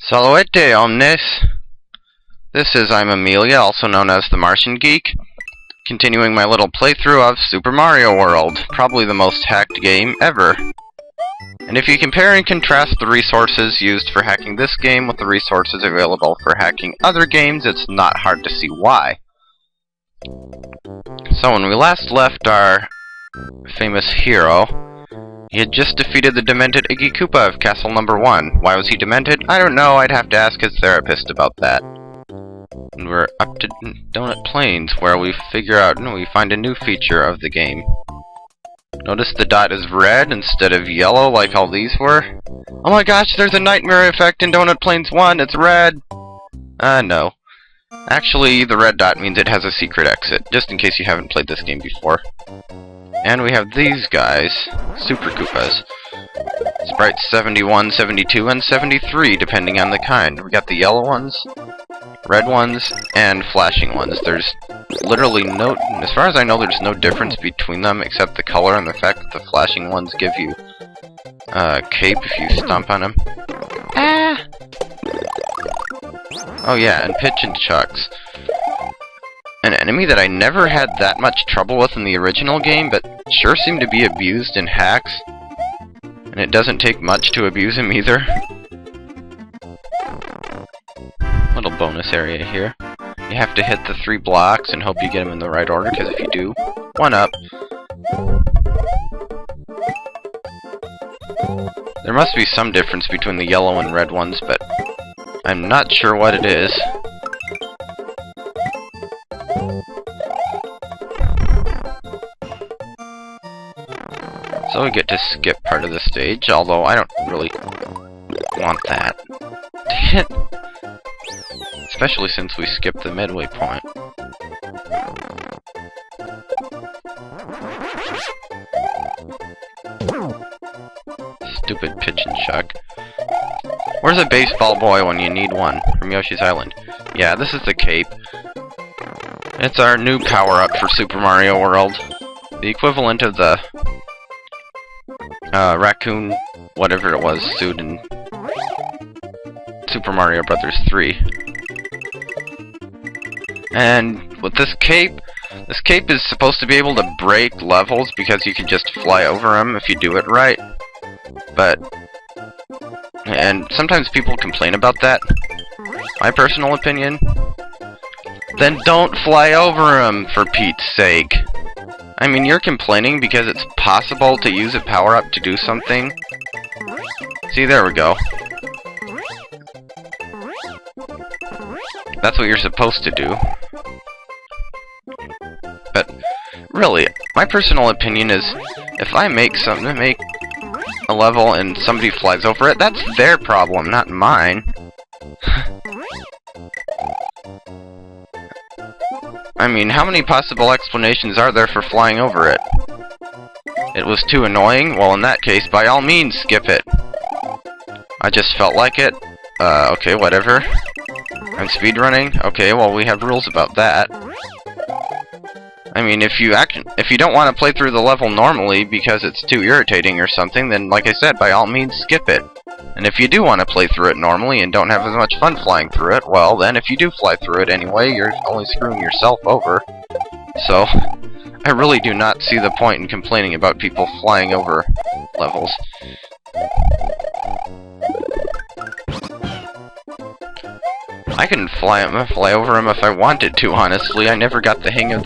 Salvete omnes! This is I'm Amelia, also known as TheMartianGeek, continuing my little playthrough of Super Mario World, probably the most hacked game ever. And if you compare and contrast the resources used for hacking this game with the resources available for hacking other games, it's not hard to see why. So when we last left our famous hero, he had just defeated the demented Iggy Koopa of Castle Number 1. Why was he demented? I don't know, I'd have to ask his therapist about that. And we're up to Donut Plains, where we find a new feature of the game. Notice the dot is red instead of yellow like all these were? Oh my gosh, there's a nightmare effect in Donut Plains 1, it's red! No. Actually, the red dot means it has a secret exit, just in case you haven't played this game before. And we have these guys, Super Koopas. Sprites 71, 72, and 73, depending on the kind. We got the yellow ones, red ones, and flashing ones. There's literally no, as far as I know, there's no difference between them except the color and the fact that the flashing ones give you cape if you stomp on them. Ah! Oh yeah, and pitch and chucks. An enemy that I never had that much trouble with in the original game, but sure seemed to be abused in hacks. And it doesn't take much to abuse him either. Little bonus area here. You have to hit the 3 blocks and hope you get them in the right order, because if you do, 1 up. There must be some difference between the yellow and red ones, but I'm not sure what it is. So we get to skip part of the stage, although I don't really want that. Dang it! Especially since we skipped the midway point. Stupid pitch and chuck. Where's a baseball boy when you need one? From Yoshi's Island. Yeah, this is the cape. It's our new power-up for Super Mario World. The equivalent of the raccoon, whatever it was, suit in Super Mario Bros. 3. And with this cape is supposed to be able to break levels because you can just fly over them if you do it right. And sometimes people complain about that. My personal opinion, then don't fly over them, for Pete's sake. I mean, you're complaining because it's possible to use a power-up to do something. See, there we go. That's what you're supposed to do. But, really, my personal opinion is, if I make a level and somebody flies over it, that's their problem, not mine. I mean, how many possible explanations are there for flying over it? It was too annoying? Well, in that case, by all means, skip it. I just felt like it. Okay, whatever. I'm speedrunning? Okay, well, we have rules about that. I mean, if you don't want to play through the level normally because it's too irritating or something, then, like I said, by all means, skip it. And if you do want to play through it normally and don't have as much fun flying through it, well, then if you do fly through it anyway, you're only screwing yourself over. So, I really do not see the point in complaining about people flying over levels. I can fly over them if I wanted to, honestly. I never got the hang of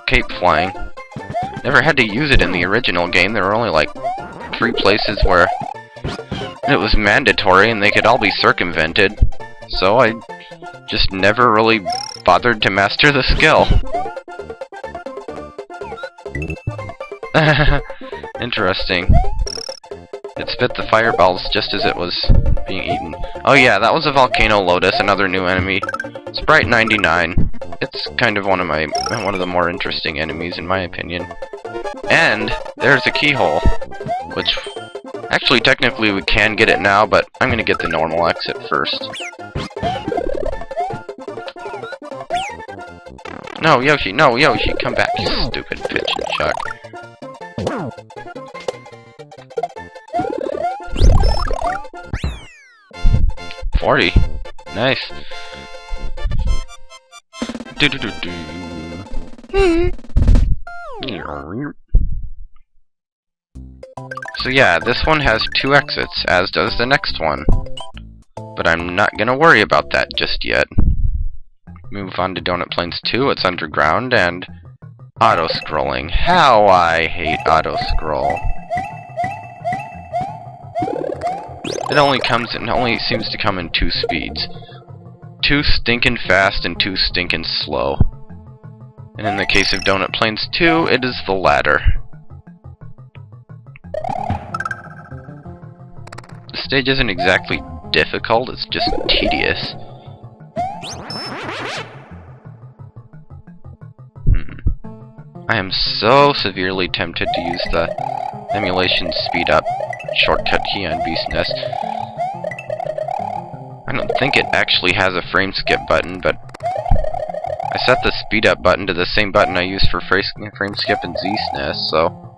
cape flying. Never had to use it in the original game. There were only like 3 places where it was mandatory and they could all be circumvented. So I just never really bothered to master the skill. Interesting. It spit the fireballs just as it was being eaten. Oh yeah, that was a Volcano Lotus, another new enemy. Sprite 99. It's kind of one of the more interesting enemies in my opinion. And there's a keyhole, which actually technically we can get it now, but I'm gonna get the normal exit first. No, Yoshi, come back, you stupid pitch and chuck. 40. Nice. So yeah, this one has 2 exits, as does the next one. But I'm not gonna worry about that just yet. Move on to Donut Plains 2, it's underground, and auto-scrolling. How I hate auto-scroll. It only seems to come in 2 speeds. 2 stinkin' fast and 2 stinkin' slow. And in the case of Donut Plains 2, it is the latter. The stage isn't exactly difficult, it's just tedious. I am so severely tempted to use the emulation speedup shortcut key on bsnes. I don't think it actually has a frame skip button, but I set the speedup button to the same button I use for frame skip in ZSNES, so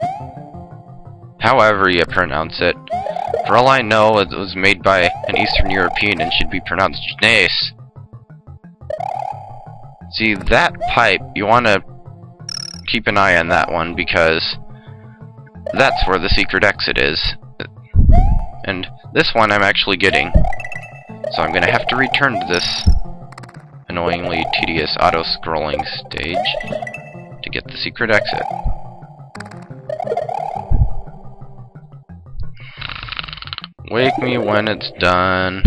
however you pronounce it. For all I know, it was made by an Eastern European and should be pronounced Jnace. See, that pipe, you want to keep an eye on that one, because that's where the secret exit is. And this one I'm actually getting. So I'm going to have to return to this annoyingly tedious auto-scrolling stage to get the secret exit. Wake me when it's done.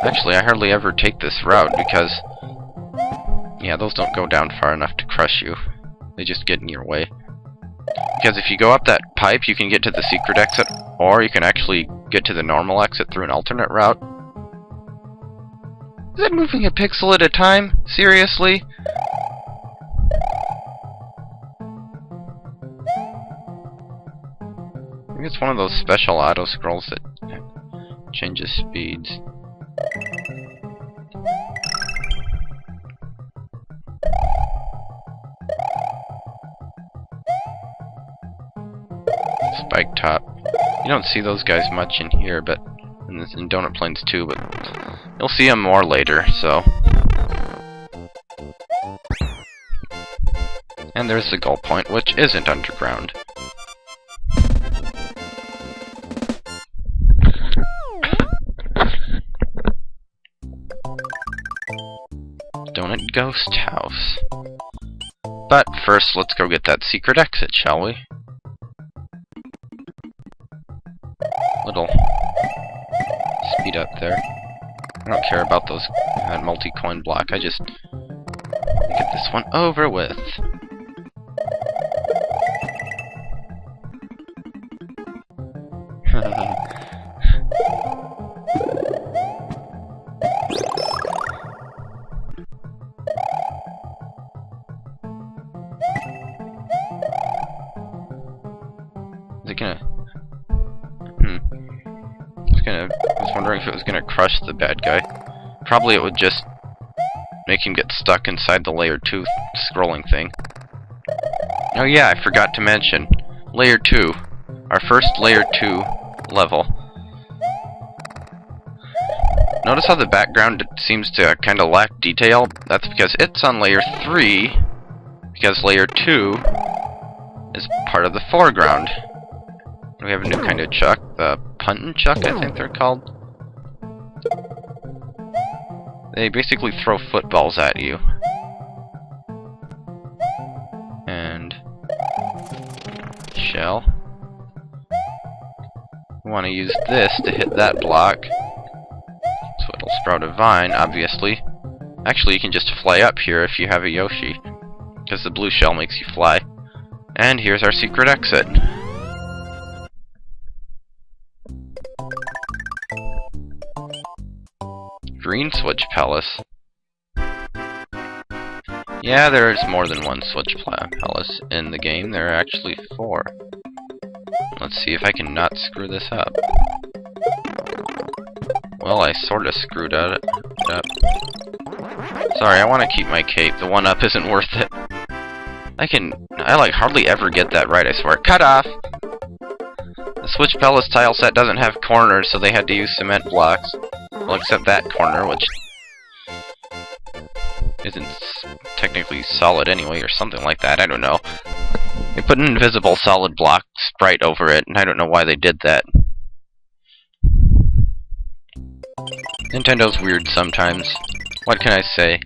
Actually, I hardly ever take this route because, yeah, those don't go down far enough to crush you. They just get in your way. Because if you go up that pipe, you can get to the secret exit, or you can actually get to the normal exit through an alternate route. Is it moving a pixel at a time? Seriously? Maybe it's one of those special auto-scrolls that changes speeds. Spike top. You don't see those guys much in here, but in Donut Plains 2, but you'll see them more later, so. And there's the goal point, which isn't underground. Donut Ghost House. But first, let's go get that secret exit, shall we? Little speed up there. I don't care about those multi-coin block. I just get this one over with. Is it gonna? I was wondering if it was gonna crush the bad guy. Probably it would just make him get stuck inside the layer 2 scrolling thing. Oh yeah, I forgot to mention. Layer 2. Our first layer 2 level. Notice how the background seems to kind of lack detail? That's because it's on layer 3, because layer 2 is part of the foreground. We have a new kind of chuck, the puntin' chuck, I think they're called. They basically throw footballs at you. And shell. We want to use this to hit that block. So it'll sprout a vine, obviously. Actually, you can just fly up here if you have a Yoshi, because the blue shell makes you fly. And here's our secret exit. Green Switch Palace. Yeah, there's more than one Switch Palace in the game. There are actually 4. Let's see if I can not screw this up. Well, I sorta screwed it up. Sorry, I want to keep my cape. The 1-up isn't worth it. I like hardly ever get that right, I swear. Cut off! The Switch Palace tile set doesn't have corners, so they had to use cement blocks. Well, except that corner, which isn't technically solid anyway, or something like that, I don't know. They put an invisible solid block sprite over it, and I don't know why they did that. Nintendo's weird sometimes. What can I say?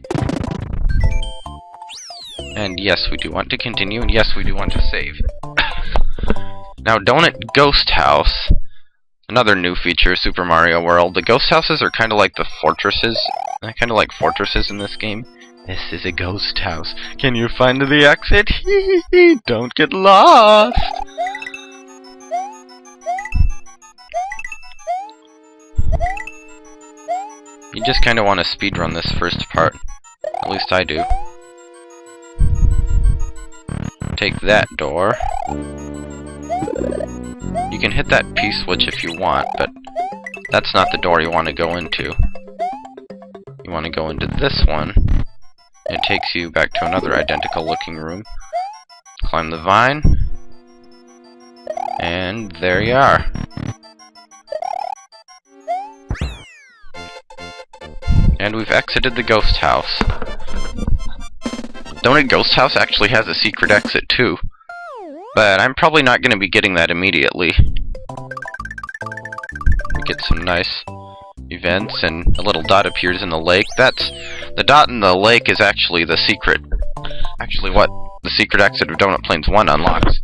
And yes, we do want to continue, and yes, we do want to save. Now, Donut Ghost House. Another new feature of Super Mario World. The ghost houses are kind of like the fortresses. Kind of like fortresses in this game. This is a ghost house. Can you find the exit? Don't get lost! You just kind of want to speedrun this first part. At least I do. Take that door. You can hit that P-switch if you want, but that's not the door you want to go into. You want to go into this one. It takes you back to another identical looking room. Climb the vine. And there you are. And we've exited the ghost house. Donut Ghost House actually has a secret exit too. But I'm probably not going to be getting that immediately. We get some nice events, and a little dot appears in the lake. The dot in the lake is actually the secret. Actually, what the secret exit of Donut Plains 1 unlocks.